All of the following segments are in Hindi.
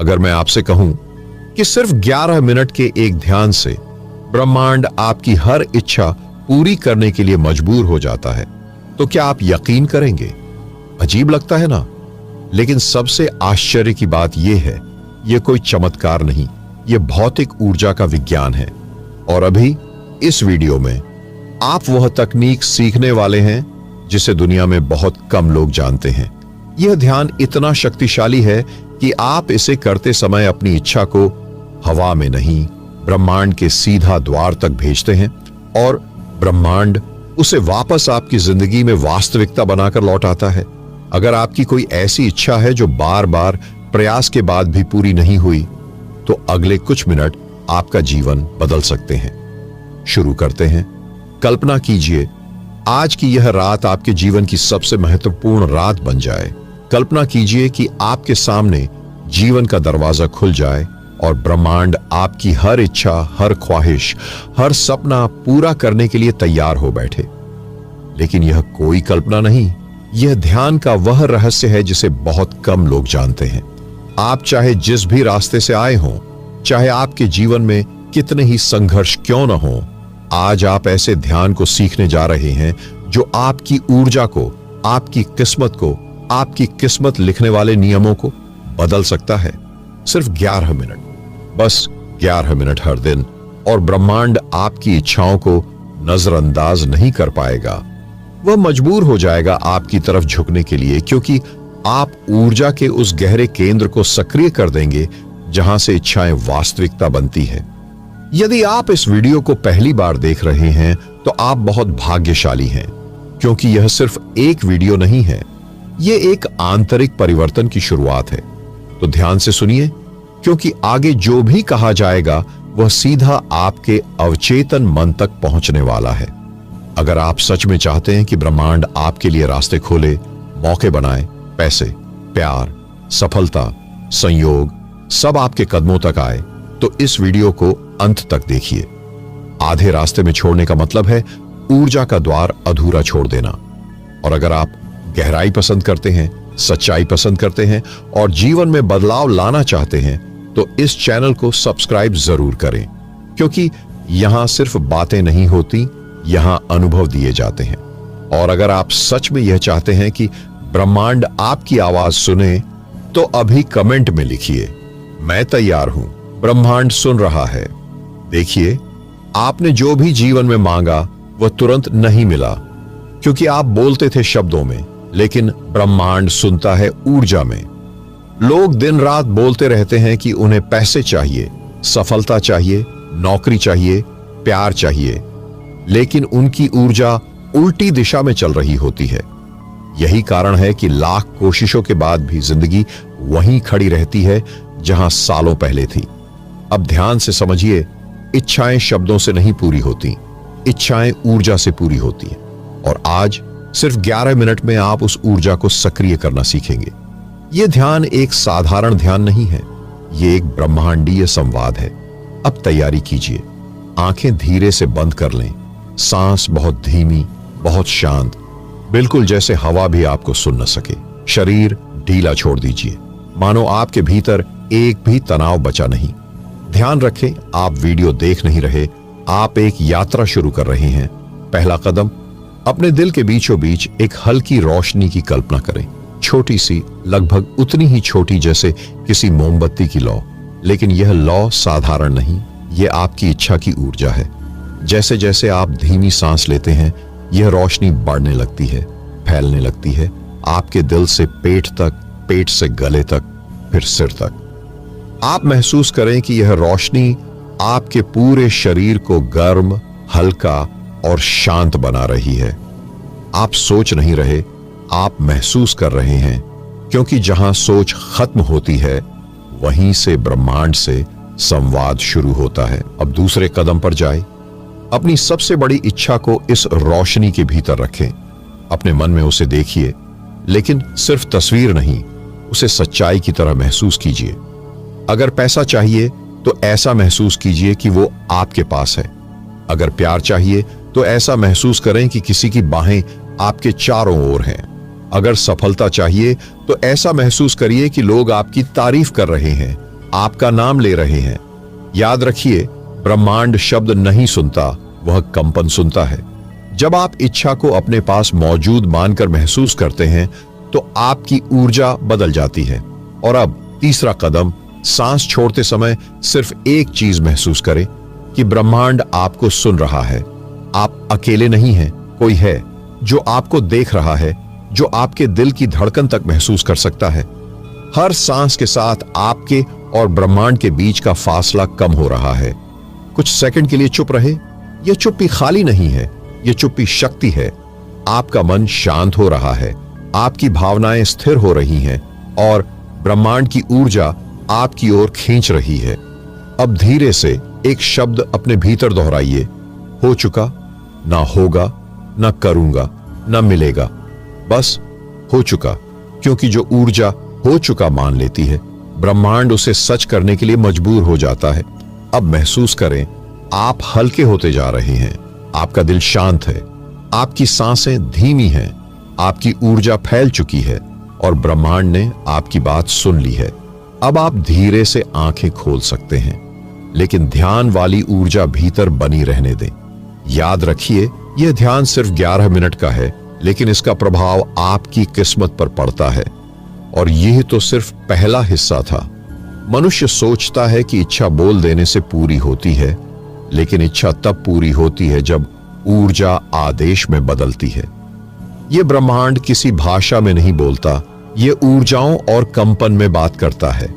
अगर मैं आपसे कहूं कि सिर्फ 11 मिनट के एक ध्यान से ब्रह्मांड आपकी हर इच्छा पूरी करने के लिए मजबूर हो जाता है, तो क्या आप यकीन करेंगे? अजीब लगता है ना? लेकिन सबसे आश्चर्य की बात यह है, यह कोई चमत्कार नहीं, यह भौतिक ऊर्जा का विज्ञान है। और अभी इस वीडियो में आप वह तकनीक सीखने वाले हैं जिसे दुनिया में बहुत कम लोग जानते हैं। यह ध्यान इतना शक्तिशाली है कि आप इसे करते समय अपनी इच्छा को हवा में नहीं, ब्रह्मांड के सीधा द्वार तक भेजते हैं और ब्रह्मांड उसे वापस आपकी जिंदगी में वास्तविकता बनाकर लौट आता है। अगर आपकी कोई ऐसी इच्छा है जो बार बार प्रयास के बाद भी पूरी नहीं हुई, तो अगले कुछ मिनट आपका जीवन बदल सकते हैं। शुरू करते हैं। कल्पना कीजिए आज की यह रात आपके जीवन की सबसे महत्वपूर्ण रात बन जाए। कल्पना कीजिए कि आपके सामने जीवन का दरवाजा खुल जाए और ब्रह्मांड आपकी हर इच्छा, हर ख्वाहिश, हर सपना पूरा करने के लिए तैयार हो बैठे। लेकिन यह कोई कल्पना नहीं, यह ध्यान का वह रहस्य है जिसे बहुत कम लोग जानते हैं। आप चाहे जिस भी रास्ते से आए हों, चाहे आपके जीवन में कितने ही संघर्ष क्यों न हो, आज आप ऐसे ध्यान को सीखने जा रहे हैं जो आपकी ऊर्जा को, आपकी किस्मत को, आपकी किस्मत लिखने वाले नियमों को बदल सकता है। सिर्फ 11 मिनट, बस 11 मिनट हर दिन, और ब्रह्मांड आपकी इच्छाओं को नजरअंदाज नहीं कर पाएगा। वह मजबूर हो जाएगा आपकी तरफ झुकने के लिए, क्योंकि आप ऊर्जा के उस गहरे केंद्र को सक्रिय कर देंगे जहां से इच्छाएं वास्तविकता बनती है। यदि आप इस वीडियो को पहली बार देख रहे हैं तो आप बहुत भाग्यशाली हैं, क्योंकि यह सिर्फ एक वीडियो नहीं है, यह एक आंतरिक परिवर्तन की शुरुआत है। तो ध्यान से सुनिए, क्योंकि आगे जो भी कहा जाएगा वह सीधा आपके अवचेतन मन तक पहुंचने वाला है। अगर आप सच में चाहते हैं कि ब्रह्मांड आपके लिए रास्ते खोले, मौके बनाए, पैसे, प्यार, सफलता, संयोग सब आपके कदमों तक आए, तो इस वीडियो को अंत तक देखिए। आधे रास्ते में छोड़ने का मतलब है ऊर्जा का द्वार अधूरा छोड़ देना। और अगर आप गहराई पसंद करते हैं, सच्चाई पसंद करते हैं और जीवन में बदलाव लाना चाहते हैं, तो इस चैनल को सब्सक्राइब जरूर करें, क्योंकि यहां सिर्फ बातें नहीं होती, यहां अनुभव दिए जाते हैं। और अगर आप सच में यह चाहते हैं कि ब्रह्मांड आपकी आवाज सुने, तो अभी कमेंट में लिखिए, मैं तैयार हूं, ब्रह्मांड सुन रहा है। देखिए, आपने जो भी जीवन में मांगा वह तुरंत नहीं मिला, क्योंकि आप बोलते थे शब्दों में, लेकिन ब्रह्मांड सुनता है ऊर्जा में। लोग दिन रात बोलते रहते हैं कि उन्हें पैसे चाहिए, सफलता चाहिए, नौकरी चाहिए, प्यार चाहिए, लेकिन उनकी ऊर्जा उल्टी दिशा में चल रही होती है। यही कारण है कि लाख कोशिशों के बाद भी जिंदगी वहीं खड़ी रहती है जहां सालों पहले थी। अब ध्यान से समझिए, इच्छाएं शब्दों से नहीं पूरी होती, इच्छाएं ऊर्जा से पूरी होती हैं। और आज सिर्फ 11 मिनट में आप उस ऊर्जा को सक्रिय करना सीखेंगे। यह ध्यान एक साधारण ध्यान नहीं है, यह एक ब्रह्मांडीय संवाद है। अब तैयारी कीजिए, आंखें धीरे से बंद कर लें, सांस बहुत धीमी, बहुत शांत, बिल्कुल जैसे हवा भी आपको सुन न सके। शरीर ढीला छोड़ दीजिए, मानो आपके भीतर एक भी तनाव बचा नहीं। ध्यान रखें, आप वीडियो देख नहीं रहे, आप एक यात्रा शुरू कर रहे हैं। पहला कदम, अपने दिल के बीचों बीच एक हल्की रोशनी की कल्पना करें, छोटी सी, लगभग उतनी ही छोटी जैसे किसी मोमबत्ती की लौ। लेकिन यह लौ साधारण नहीं, यह आपकी इच्छा की ऊर्जा है। जैसे जैसे आप धीमी सांस लेते हैं, यह रोशनी बढ़ने लगती है, फैलने लगती है, आपके दिल से पेट तक, पेट से गले तक, फिर सिर तक। आप महसूस करें कि यह रोशनी आपके पूरे शरीर को गर्म, हल्का और शांत बना रही है। आप सोच नहीं रहे, आप महसूस कर रहे हैं, क्योंकि जहां सोच खत्म होती है, वहीं से ब्रह्मांड से संवाद शुरू होता है। अब दूसरे कदम पर जाए, अपनी सबसे बड़ी इच्छा को इस रोशनी के भीतर रखें। अपने मन में उसे देखिए, लेकिन सिर्फ तस्वीर नहीं, उसे सच्चाई की तरह महसूस कीजिए। अगर पैसा चाहिए तो ऐसा महसूस कीजिए कि वो आपके पास है। अगर प्यार चाहिए तो ऐसा महसूस करें कि किसी की बाहें आपके चारों ओर हैं। अगर सफलता चाहिए तो ऐसा महसूस करिए कि लोग आपकी तारीफ कर रहे हैं, आपका नाम ले रहे हैं। याद रखिए, ब्रह्मांड शब्द नहीं सुनता, वह कंपन सुनता है। जब आप इच्छा को अपने पास मौजूद मानकर महसूस करते हैं तो आपकी ऊर्जा बदल जाती है। और अब तीसरा कदम, सांस छोड़ते समय सिर्फ एक चीज महसूस करें कि ब्रह्मांड आपको सुन रहा है। आप अकेले नहीं हैं, कोई है जो आपको देख रहा है, जो आपके दिल की धड़कन तक महसूस कर सकता है। हर सांस के साथ आपके और ब्रह्मांड के बीच का फासला कम हो रहा है। कुछ सेकंड के लिए चुप रहे। यह चुप्पी खाली नहीं है, यह चुप्पी शक्ति है। आपका मन शांत हो रहा है, आपकी भावनाएं स्थिर हो रही हैं और ब्रह्मांड की ऊर्जा आपकी ओर खींच रही है। अब धीरे से एक शब्द अपने भीतर दोहराइए, हो चुका, ना होगा, ना करूंगा, ना मिलेगा, बस हो चुका। क्योंकि जो ऊर्जा हो चुका मान लेती है, ब्रह्मांड उसे सच करने के लिए मजबूर हो जाता है। अब महसूस करें, आप हल्के होते जा रहे हैं, आपका दिल शांत है, आपकी सांसें धीमी हैं, आपकी ऊर्जा फैल चुकी है और ब्रह्मांड ने आपकी बात सुन ली है। अब आप धीरे से आंखें खोल सकते हैं, लेकिन ध्यान वाली ऊर्जा भीतर बनी रहने दें। याद रखिए, यह ध्यान सिर्फ 11 मिनट का है, लेकिन इसका प्रभाव आपकी किस्मत पर पड़ता है। और यह तो सिर्फ पहला हिस्सा था। मनुष्य सोचता है कि इच्छा बोल देने से पूरी होती है, लेकिन इच्छा तब पूरी होती है जब ऊर्जा आदेश में बदलती है। यह ब्रह्मांड किसी भाषा में नहीं बोलता, यह ऊर्जाओं और कंपन में बात करता है।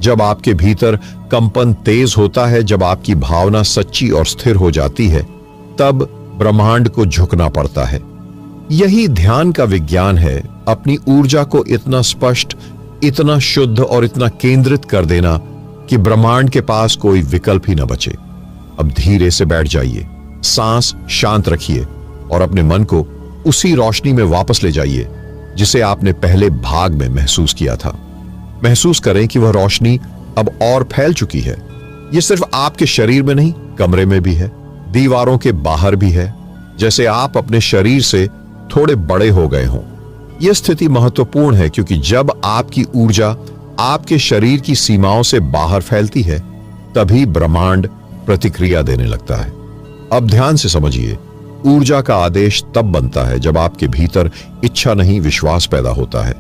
जब आपके भीतर कंपन तेज होता है, जब आपकी भावना सच्ची और स्थिर हो जाती है, तब ब्रह्मांड को झुकना पड़ता है। यही ध्यान का विज्ञान है, अपनी ऊर्जा को इतना स्पष्ट, इतना शुद्ध और इतना केंद्रित कर देना कि ब्रह्मांड के पास कोई विकल्प ही न बचे। अब धीरे से बैठ जाइए, सांस शांत रखिए और अपने मन को उसी रोशनी में वापस ले जाइए जिसे आपने पहले भाग में महसूस किया था। महसूस करें कि वह रोशनी अब और फैल चुकी है। यह सिर्फ आपके शरीर में नहीं, कमरे में भी है, दीवारों के बाहर भी है, जैसे आप अपने शरीर से थोड़े बड़े हो गए हों। यह स्थिति महत्वपूर्ण है क्योंकि जब आपकी ऊर्जा आपके शरीर की सीमाओं से बाहर फैलती है, तभी ब्रह्मांड प्रतिक्रिया देने लगता है। अब ध्यान से समझिए, ऊर्जा का आदेश तब बनता है जब आपके भीतर इच्छा नहीं, विश्वास पैदा होता है।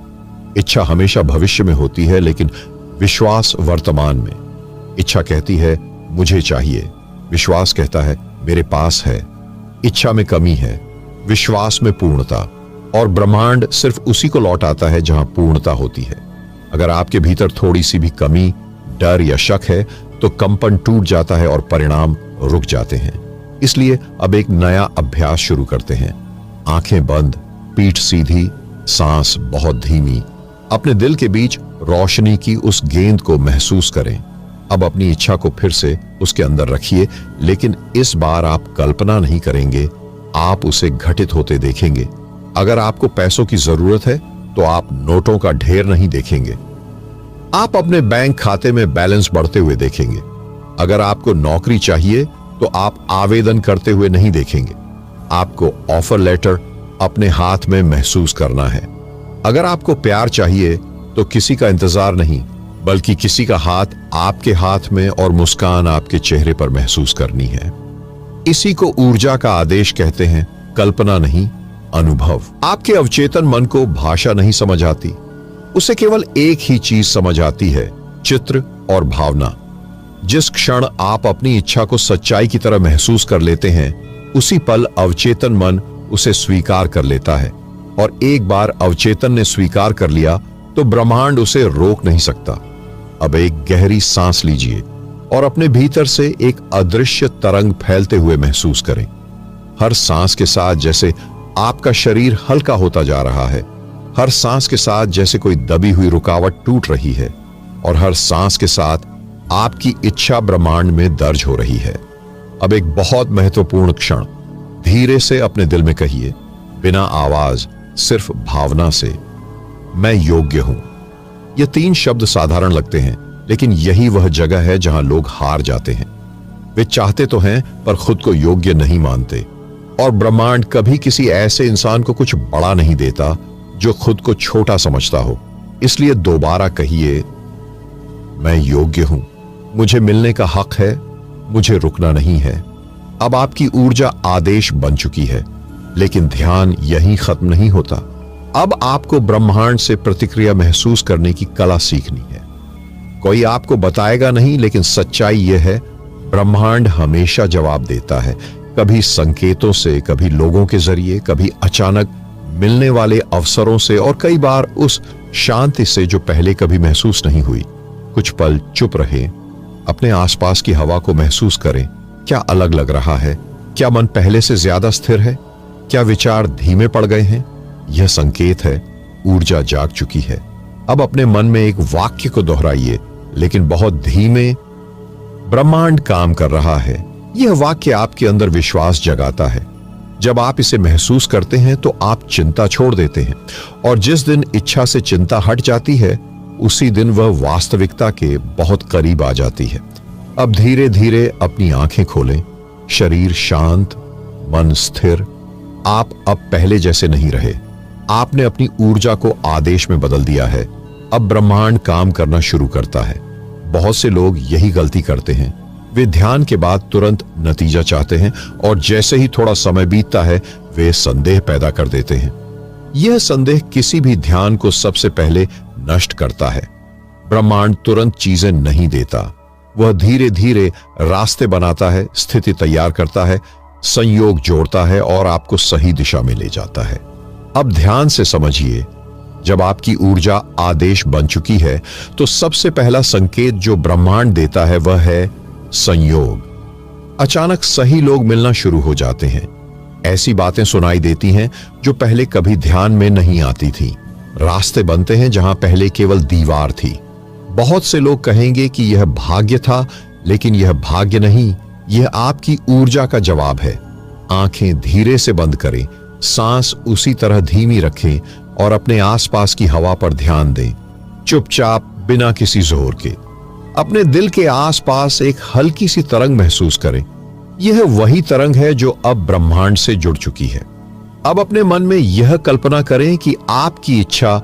इच्छा हमेशा भविष्य में होती है, लेकिन विश्वास वर्तमान में। इच्छा कहती है मुझे चाहिए, विश्वास कहता है मेरे पास है। इच्छा में कमी है, विश्वास में पूर्णता, और ब्रह्मांड सिर्फ उसी को लौटाता है जहां पूर्णता होती है। अगर आपके भीतर थोड़ी सी भी कमी, डर या शक है तो कंपन टूट जाता है और परिणाम रुक जाते हैं। इसलिए अब एक नया अभ्यास शुरू करते हैं। आंखें बंद, पीठ सीधी, सांस बहुत धीमी। अपने दिल के बीच रोशनी की उस गेंद को महसूस करें। अब अपनी इच्छा को फिर से उसके अंदर रखिए, लेकिन इस बार आप कल्पना नहीं करेंगे, आप उसे घटित होते देखेंगे। अगर आपको पैसों की जरूरत है तो आप नोटों का ढेर नहीं देखेंगे, आप अपने बैंक खाते में बैलेंस बढ़ते हुए देखेंगे। अगर आपको नौकरी चाहिए तो आप आवेदन करते हुए नहीं देखेंगे, आपको ऑफर लेटर अपने हाथ में महसूस करना है। अगर आपको प्यार चाहिए तो किसी का इंतजार नहीं, बल्कि किसी का हाथ आपके हाथ में और मुस्कान आपके चेहरे पर महसूस करनी है। इसी को ऊर्जा का आदेश कहते हैं, कल्पना नहीं, अनुभव। आपके अवचेतन मन को भाषा नहीं समझ आती, उसे केवल एक ही चीज समझ आती है, चित्र और भावना। जिस क्षण आप अपनी इच्छा को सच्चाई की तरह महसूस कर लेते हैं, उसी पल अवचेतन मन उसे स्वीकार कर लेता है। और एक बार अवचेतन ने स्वीकार कर लिया तो ब्रह्मांड उसे रोक नहीं सकता। अब एक गहरी सांस लीजिए और अपने भीतर से एक अदृश्य तरंग फैलते हुए महसूस करें। हर सांस के साथ जैसे आपका शरीर हल्का होता जा रहा है, हर सांस के साथ जैसे कोई दबी हुई रुकावट टूट रही है, और हर सांस के साथ आपकी इच्छा ब्रह्मांड में दर्ज हो रही है। अब एक बहुत महत्वपूर्ण क्षण, धीरे से अपने दिल में कहिए, बिना आवाज, सिर्फ भावना से, मैं योग्य हूं। ये 3 शब्द साधारण लगते हैं, लेकिन यही वह जगह है जहां लोग हार जाते हैं। वे चाहते तो हैं पर खुद को योग्य नहीं मानते, और ब्रह्मांड कभी किसी ऐसे इंसान को कुछ बड़ा नहीं देता जो खुद को छोटा समझता हो। इसलिए दोबारा कहिए, मैं योग्य हूं, मुझे मिलने का हक है, मुझे रुकना नहीं है। अब आपकी ऊर्जा आदेश बन चुकी है, लेकिन ध्यान यहीं खत्म नहीं होता। अब आपको ब्रह्मांड से प्रतिक्रिया महसूस करने की कला सीखनी है। कोई आपको बताएगा नहीं, लेकिन सच्चाई यह है, ब्रह्मांड हमेशा जवाब देता है। कभी संकेतों से, कभी लोगों के जरिए, कभी अचानक मिलने वाले अवसरों से, और कई बार उस शांति से जो पहले कभी महसूस नहीं हुई। कुछ पल चुप रहे, अपने आसपास की हवा को महसूस करें। क्या अलग लग रहा है? क्या मन पहले से ज्यादा स्थिर है? क्या विचार धीमे पड़ गए हैं? यह संकेत है, ऊर्जा जाग चुकी है। अब अपने मन में एक वाक्य को दोहराइए, लेकिन बहुत धीमे। ब्रह्मांड काम कर रहा है। यह वाक्य आपके अंदर विश्वास जगाता है। जब आप इसे महसूस करते हैं तो आप चिंता छोड़ देते हैं, और जिस दिन इच्छा से चिंता हट जाती है, उसी दिन वह वास्तविकता के बहुत करीब आ जाती है। अब धीरे धीरे अपनी आंखें खोलें। शरीर शांत, मन स्थिर। आप अब पहले जैसे नहीं रहे। आपने अपनी ऊर्जा को आदेश में बदल दिया है। अब ब्रह्मांड काम करना शुरू करता है। बहुत से लोग यही गलती करते हैं। वे ध्यान के बाद तुरंत नतीजा चाहते हैं, और जैसे ही थोड़ा समय बीतता है, वे संदेह पैदा कर देते हैं। यह संदेह किसी भी ध्यान को सबसे पहले नष्ट करता है। ब्रह्मांड तुरंत चीजें नहीं देता। वह धीरे धीरे रास्ते बनाता है, स्थिति तैयार करता है, संयोग जोड़ता है, और आपको सही दिशा में ले जाता है। अब ध्यान से समझिए, जब आपकी ऊर्जा आदेश बन चुकी है, तो सबसे पहला संकेत जो ब्रह्मांड देता है वह है संयोग। अचानक सही लोग मिलना शुरू हो जाते हैं। ऐसी बातें सुनाई देती हैं जो पहले कभी ध्यान में नहीं आती थी। रास्ते बनते हैं जहां पहले केवल दीवार थी। बहुत से लोग कहेंगे कि यह भाग्य था, लेकिन यह भाग्य नहीं, यह आपकी ऊर्जा का जवाब है। आंखें धीरे से बंद करें, सांस उसी तरह धीमी रखें, और अपने आसपास की हवा पर ध्यान दें, चुपचाप, बिना किसी जोर के। अपने दिल के आसपास एक हल्की सी तरंग महसूस करें। यह वही तरंग है जो अब ब्रह्मांड से जुड़ चुकी है। अब अपने मन में यह कल्पना करें कि आपकी इच्छा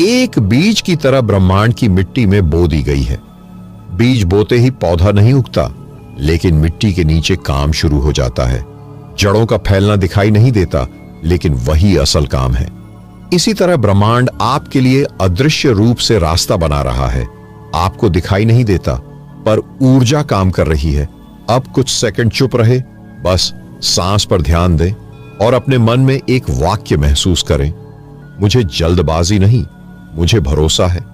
एक बीज की तरह ब्रह्मांड की मिट्टी में बो दी गई है। बीज बोते ही पौधा नहीं उगता, लेकिन मिट्टी के नीचे काम शुरू हो जाता है। जड़ों का फैलना दिखाई नहीं देता, लेकिन वही असल काम है। इसी तरह ब्रह्मांड आपके लिए अदृश्य रूप से रास्ता बना रहा है। आपको दिखाई नहीं देता, पर ऊर्जा काम कर रही है। अब कुछ सेकंड चुप रहे, बस सांस पर ध्यान दें, और अपने मन में एक वाक्य महसूस करें, मुझे जल्दबाजी नहीं, मुझे भरोसा है।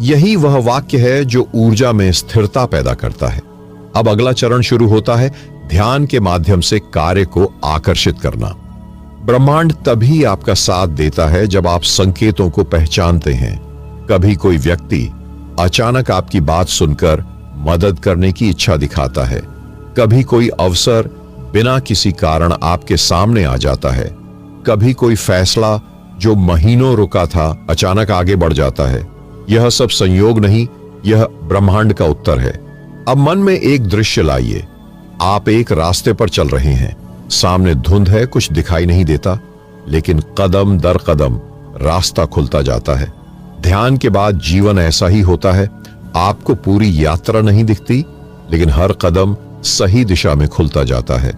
यही वह वाक्य है जो ऊर्जा में स्थिरता पैदा करता है। अब अगला चरण शुरू होता है, ध्यान के माध्यम से कार्य को आकर्षित करना। ब्रह्मांड तभी आपका साथ देता है जब आप संकेतों को पहचानते हैं। कभी कोई व्यक्ति अचानक आपकी बात सुनकर मदद करने की इच्छा दिखाता है। कभी कोई अवसर बिना किसी कारण आपके सामने आ जाता है। कभी कोई फैसला जो महीनों रुका था अचानक आगे बढ़ जाता है। यह सब संयोग नहीं, यह ब्रह्मांड का उत्तर है। अब मन में एक दृश्य लाइए। आप एक रास्ते पर चल रहे हैं। सामने धुंध है, कुछ दिखाई नहीं देता, लेकिन कदम दर कदम रास्ता खुलता जाता है। ध्यान के बाद जीवन ऐसा ही होता है। आपको पूरी यात्रा नहीं दिखती, लेकिन हर कदम सही दिशा में खुलता जाता है।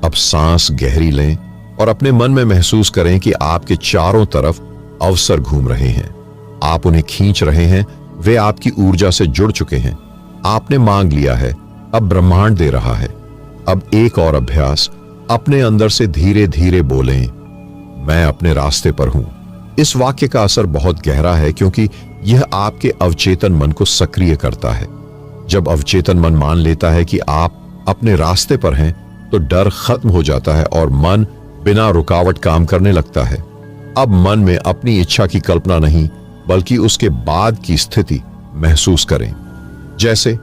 अब सांस गहरी लें और अपने मन में महसूस करें कि आपके चारों तरफ अवसर घूम रहे हैं। आप उन्हें खींच रहे हैं, वे आपकी ऊर्जा से जुड़ चुके हैं। आपने मांग लिया है, अब ब्रह्मांड दे रहा है। अब एक और अभ्यास, अपने अंदर से धीरे धीरे बोलें, मैं अपने रास्ते पर हूं। इस वाक्य का असर बहुत गहरा है, क्योंकि यह आपके अवचेतन मन को सक्रिय करता है। जब अवचेतन मन मान लेता है कि आप अपने रास्ते पर हैं, तो डर खत्म हो जाता है और मन बिना रुकावट काम करने लगता है। अब मन में अपनी इच्छा की कल्पना नहीं, बल्कि उसके बाद की स्थिति महसूस करें। जैसे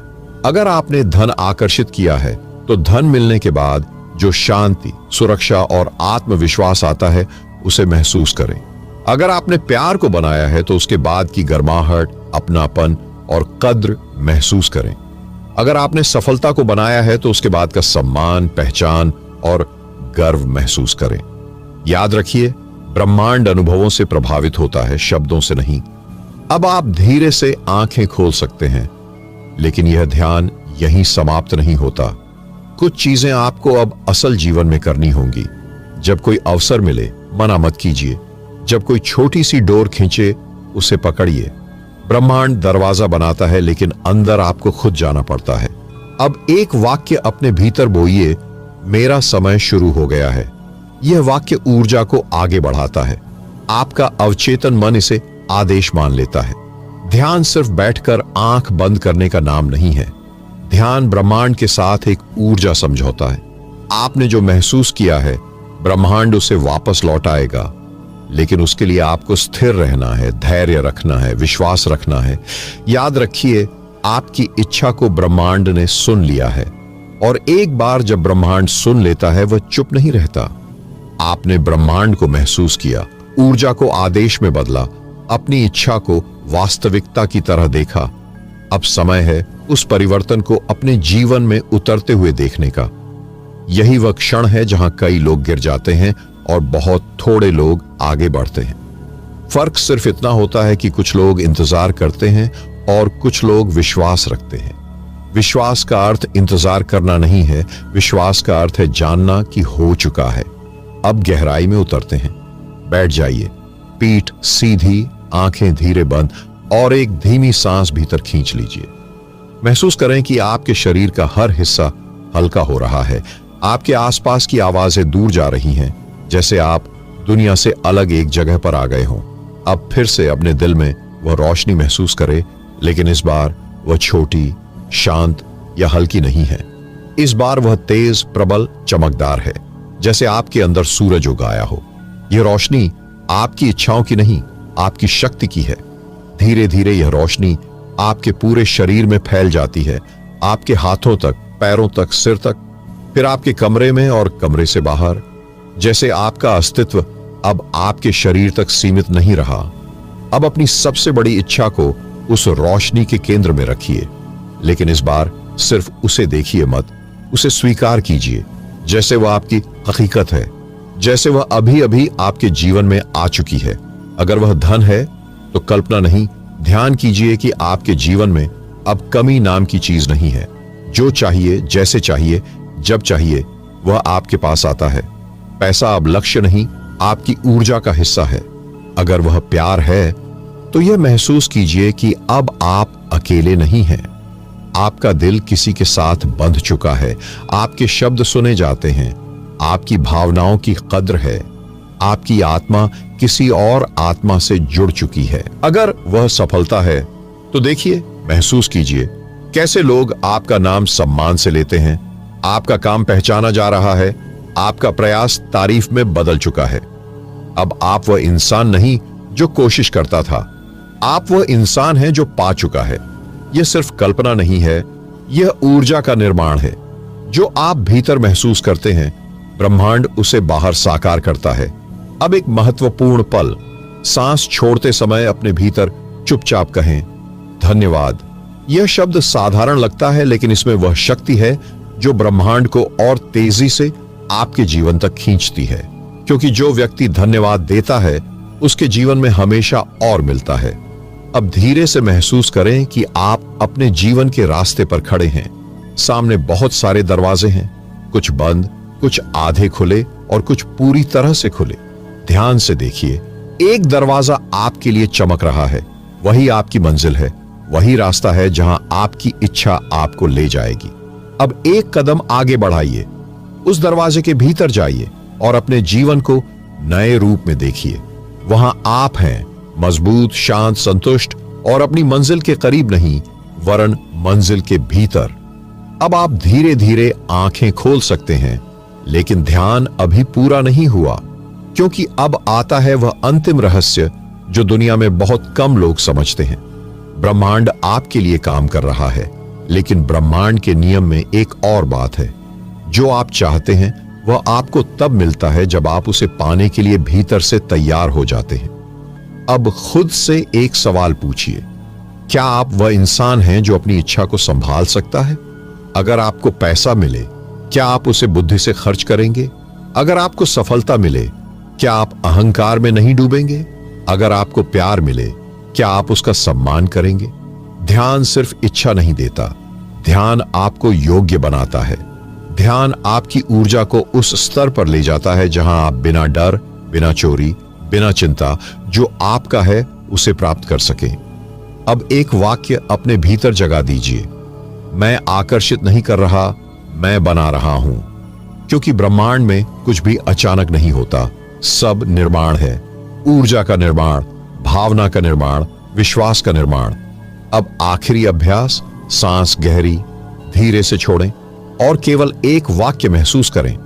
अगर आपने धन आकर्षित किया है, तो धन मिलने के बाद जो शांति, सुरक्षा और आत्मविश्वास आता है, उसे महसूस करें। अगर आपने प्यार को बनाया है, तो उसके बाद की गर्माहट, अपनापन और कद्र महसूस करें। अगर आपने सफलता को बनाया है, तो उसके बाद का सम्मान, पहचान और गर्व महसूस करें। याद रखिए, ब्रह्मांड अनुभवों से प्रभावित होता है, शब्दों से नहीं। अब आप धीरे से आंखें खोल सकते हैं। लेकिन यह ध्यान यहीं समाप्त नहीं होता। कुछ चीजें आपको अब असल जीवन में करनी होंगी। जब कोई अवसर मिले, मना मत कीजिए। जब कोई छोटी सी डोर खींचे, उसे पकड़िए। ब्रह्मांड दरवाजा बनाता है, लेकिन अंदर आपको खुद जाना पड़ता है। अब एक वाक्य अपने भीतर बोइए, मेरा समय शुरू हो गया है। यह वाक्य ऊर्जा को आगे बढ़ाता है। आपका अवचेतन मन इसे आदेश मान लेता है। ध्यान सिर्फ बैठकर आंख बंद करने का नाम नहीं है। ध्यान ब्रह्मांड के साथ एक ऊर्जा समझौता है। आपने जो महसूस किया है, ब्रह्मांड उसे वापस लौटाएगा, लेकिन उसके लिए आपको स्थिर रहना है, धैर्य रखना है, विश्वास रखना है। याद रखिए, आपकी इच्छा को ब्रह्मांड ने सुन लिया है, और एक बार जब ब्रह्मांड सुन लेता है, वह चुप नहीं रहता। आपने ब्रह्मांड को महसूस किया, ऊर्जा को आदेश में बदला, अपनी इच्छा को वास्तविकता की तरह देखा। अब समय है उस परिवर्तन को अपने जीवन में उतरते हुए देखने का। यही वह क्षण है जहां कई लोग गिर जाते हैं और बहुत थोड़े लोग आगे बढ़ते हैं। फर्क सिर्फ इतना होता है कि कुछ लोग इंतजार करते हैं और कुछ लोग विश्वास रखते हैं। विश्वास का अर्थ इंतजार करना नहीं है, विश्वास का अर्थ है जानना कि हो चुका है। अब गहराई में उतरते हैं। बैठ जाइए, पीठ सीधी, आंखें धीरे बंद, और एक धीमी सांस भीतर खींच लीजिए। महसूस करें कि आपके शरीर का हर हिस्सा हल्का हो रहा है। आपके आसपास की आवाजें दूर जा रही हैं, जैसे आप दुनिया से अलग एक जगह पर आ गए हों। अब फिर से अपने दिल में वह रोशनी महसूस करें, लेकिन इस बार वह छोटी, शांत या हल्की नहीं है। इस बार वह तेज, प्रबल, चमकदार है, जैसे आपके अंदर सूरज उगाया हो। यह रोशनी आपकी इच्छाओं की नहीं, आपकी शक्ति की है। धीरे धीरे यह रोशनी आपके पूरे शरीर में फैल जाती है, आपके हाथों तक, पैरों तक, सिर तक, फिर आपके कमरे में और कमरे से बाहर। जैसे आपका अस्तित्व अब आपके शरीर तक सीमित नहीं रहा। अब अपनी सबसे बड़ी इच्छा को उस रोशनी के केंद्र में रखिए, लेकिन इस बार सिर्फ उसे देखिए मत, उसे स्वीकार कीजिए जैसे वह आपकी हकीकत है, जैसे वह अभी अभी आपके जीवन में आ चुकी है। अगर वह धन है तो कल्पना नहीं, ध्यान कीजिए कि आपके जीवन में अब कमी नाम की चीज नहीं है। जो चाहिए, जैसे चाहिए, जब चाहिए, वह आपके पास आता है। पैसा अब लक्ष्य नहीं, आपकी ऊर्जा का हिस्सा है। अगर वह प्यार है तो यह महसूस कीजिए कि अब आप अकेले नहीं हैं। आपका दिल किसी के साथ बंध चुका है, आपके शब्द सुने जाते हैं, आपकी भावनाओं की कद्र है, आपकी आत्मा किसी और आत्मा से जुड़ चुकी है। अगर वह सफलता है तो देखिए, महसूस कीजिए कैसे लोग आपका नाम सम्मान से लेते हैं। आपका काम पहचाना जा रहा है, आपका प्रयास तारीफ में बदल चुका है। अब आप वह इंसान नहीं जो कोशिश करता था, आप वह इंसान हैं जो पा चुका है। यह सिर्फ कल्पना नहीं है, यह ऊर्जा का निर्माण है। जो आप भीतर महसूस करते हैं, ब्रह्मांड उसे बाहर साकार करता है। अब एक महत्वपूर्ण पल, सांस छोड़ते समय अपने भीतर चुपचाप कहें, धन्यवाद। यह शब्द साधारण लगता है, लेकिन इसमें वह शक्ति है जो ब्रह्मांड को और तेजी से आपके जीवन तक खींचती है। क्योंकि जो व्यक्ति धन्यवाद देता है, उसके जीवन में हमेशा और मिलता है। अब धीरे से महसूस करें कि आप अपने जीवन के रास्ते पर खड़े हैं। सामने बहुत सारे दरवाजे हैं, कुछ बंद, कुछ आधे खुले और कुछ पूरी तरह से खुले। ध्यान से देखिए, एक दरवाजा आपके लिए चमक रहा है, वही आपकी मंजिल है, वही रास्ता है जहां आपकी इच्छा आपको ले जाएगी। अब एक कदम आगे बढ़ाइए, उस दरवाजे के भीतर जाइए और अपने जीवन को नए रूप में देखिए। वहां आप हैं, मजबूत, शांत, संतुष्ट और अपनी मंजिल के करीब नहीं, वरन मंजिल के भीतर। अब आप धीरे धीरे आंखें खोल सकते हैं, लेकिन ध्यान अभी पूरा नहीं हुआ, क्योंकि अब आता है वह अंतिम रहस्य जो दुनिया में बहुत कम लोग समझते हैं। ब्रह्मांड आपके लिए काम कर रहा है, लेकिन ब्रह्मांड के नियम में एक और बात है। जो आप चाहते हैं वह आपको तब मिलता है जब आप उसे पाने के लिए भीतर से तैयार हो जाते हैं। अब खुद से एक सवाल पूछिए, क्या आप वह इंसान हैं जो अपनी इच्छा को संभाल सकता है? अगर आपको पैसा मिले, क्या आप उसे बुद्धि से खर्च करेंगे? अगर आपको सफलता मिले, क्या आप अहंकार में नहीं डूबेंगे? अगर आपको प्यार मिले, क्या आप उसका सम्मान करेंगे? ध्यान सिर्फ इच्छा नहीं देता, ध्यान आपको योग्य बनाता है। ध्यान आपकी ऊर्जा को उस स्तर पर ले जाता है जहां आप बिना डर, बिना चोरी, बिना चिंता जो आपका है उसे प्राप्त कर सकें। अब एक वाक्य अपने भीतर जगा दीजिए, मैं आकर्षित नहीं कर रहा, मैं बना रहा हूं। क्योंकि ब्रह्मांड में कुछ भी अचानक नहीं होता, सब निर्माण है। ऊर्जा का निर्माण, भावना का निर्माण, विश्वास का निर्माण। अब आखिरी अभ्यास, सांस गहरी धीरे से छोड़ें और केवल एक वाक्य महसूस करें,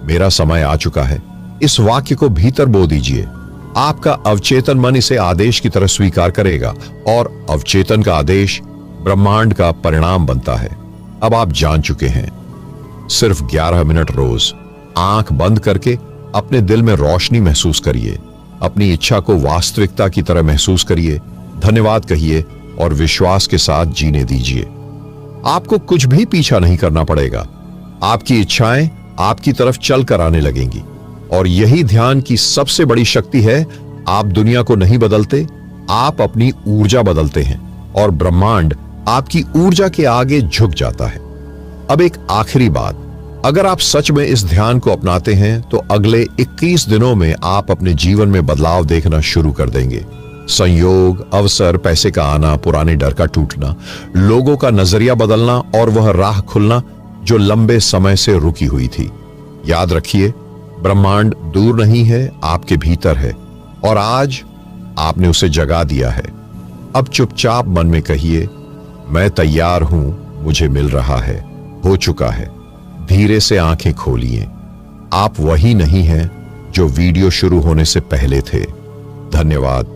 मेरा समय आ चुका है। इस वाक्य को भीतर बो दीजिए। आपका अवचेतन मन इसे आदेश की तरह स्वीकार करेगा और अवचेतन का आदेश ब्रह्मांड का परिणाम बनता है। अब आप जान चुके हैं। सिर्फ 11 मिनट रोज आंख बंद करके अपने दिल में रोशनी महसूस करिए, अपनी इच्छा को वास्तविकता की तरह महसूस करिए, धन्यवाद कहिए और विश्वास के साथ जीने दीजिए। आपको कुछ भी पीछा नहीं करना पड़ेगा, आपकी इच्छाएं आपकी तरफ चल कर आने लगेंगी। और यही ध्यान की सबसे बड़ी शक्ति है। आप दुनिया को नहीं बदलते, आप अपनी ऊर्जा बदलते हैं और ब्रह्मांड आपकी ऊर्जा के आगे झुक जाता है। अब एक आखिरी बात, अगर आप सच में इस ध्यान को अपनाते हैं तो अगले 21 दिनों में आप अपने जीवन में बदलाव देखना शुरू कर देंगे। संयोग, अवसर, पैसे का आना, पुराने डर का टूटना, लोगों का नजरिया बदलना और वह राह खुलना जो लंबे समय से रुकी हुई थी। याद रखिए, ब्रह्मांड दूर नहीं है, आपके भीतर है और आज आपने उसे जगा दिया है। अब चुपचाप मन में कहिए, मैं तैयार हूं, मुझे मिल रहा है, हो चुका है। धीरे से आंखें खोलिए। आप वही नहीं हैं जो वीडियो शुरू होने से पहले थे। धन्यवाद।